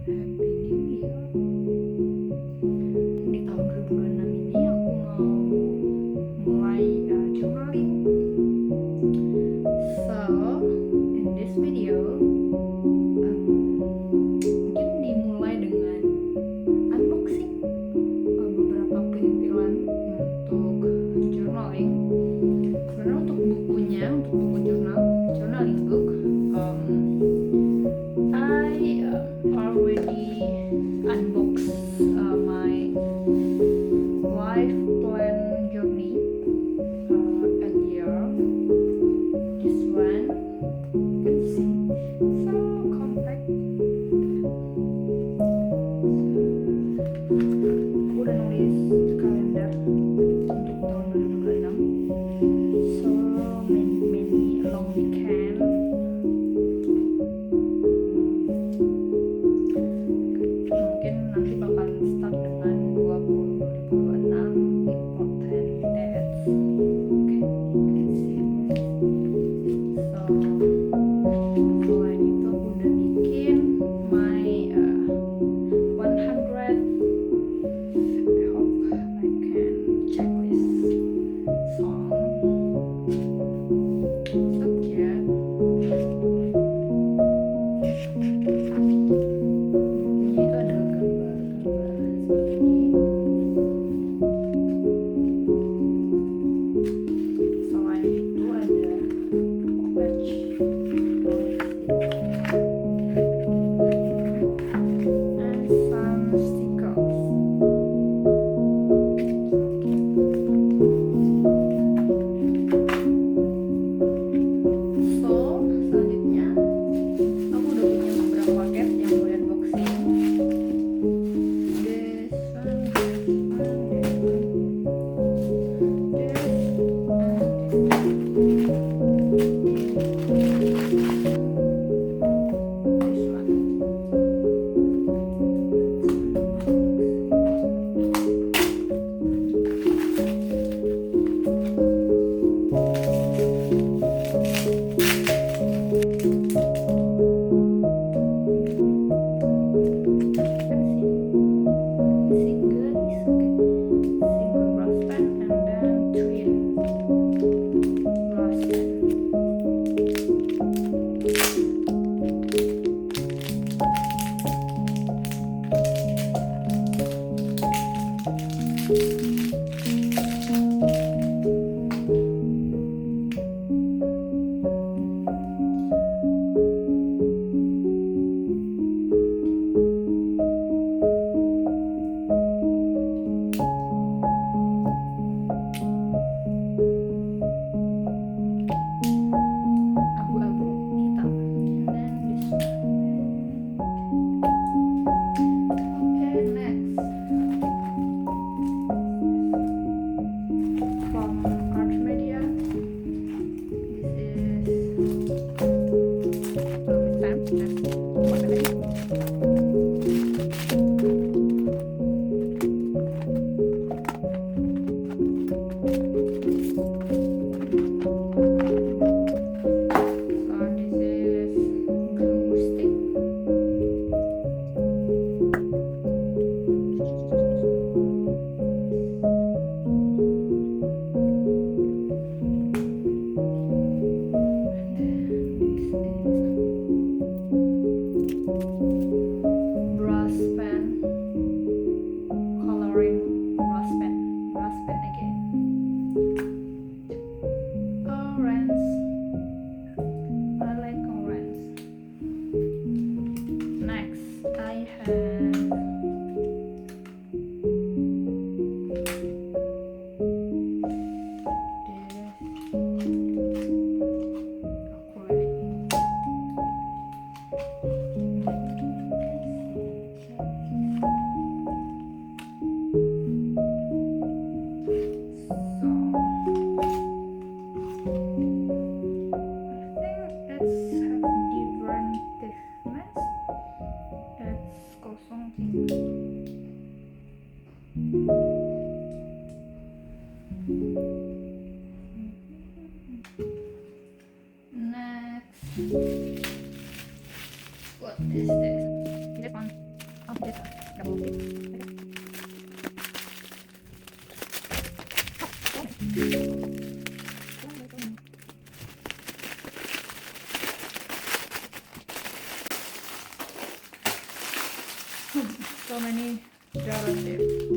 Di tahun 2026 ini aku mau mulai journaling. So, in this video mungkin dimulai dengan unboxing beberapa perintilan untuk journaling. Sebenarnya untuk bukunya, untuk buku journaling book, I already unbox my life plan journey earlier. This one you can see so compact. Aku udah nulis kalender untuk tahun 2026. So many long weekend. Mungkin nanti bakalan start dengan 2026 important dates. Okay, so selain itu aku udah bikin my 100 I hope I can checklist song subject. Bukunya itu ada gambar-gambar seperti ini. Selain itu ada Fudge and some stickers. So, selanjutnya aku udah punya beberapa paket yang mau unboxing. This one, this one, this one, this one. Single is okay. Single brush pen and then twin brush pen. Abu-abu hitam. And then this one. Okay, next. From art media. This is pen. Warna merah. This is glue stick. Brush pen, coloring brush pen again. Orange, I like orange. Next, I have Next, what is this? This one. So many jar of tape.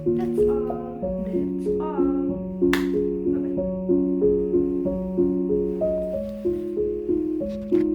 That's all. Bye-bye.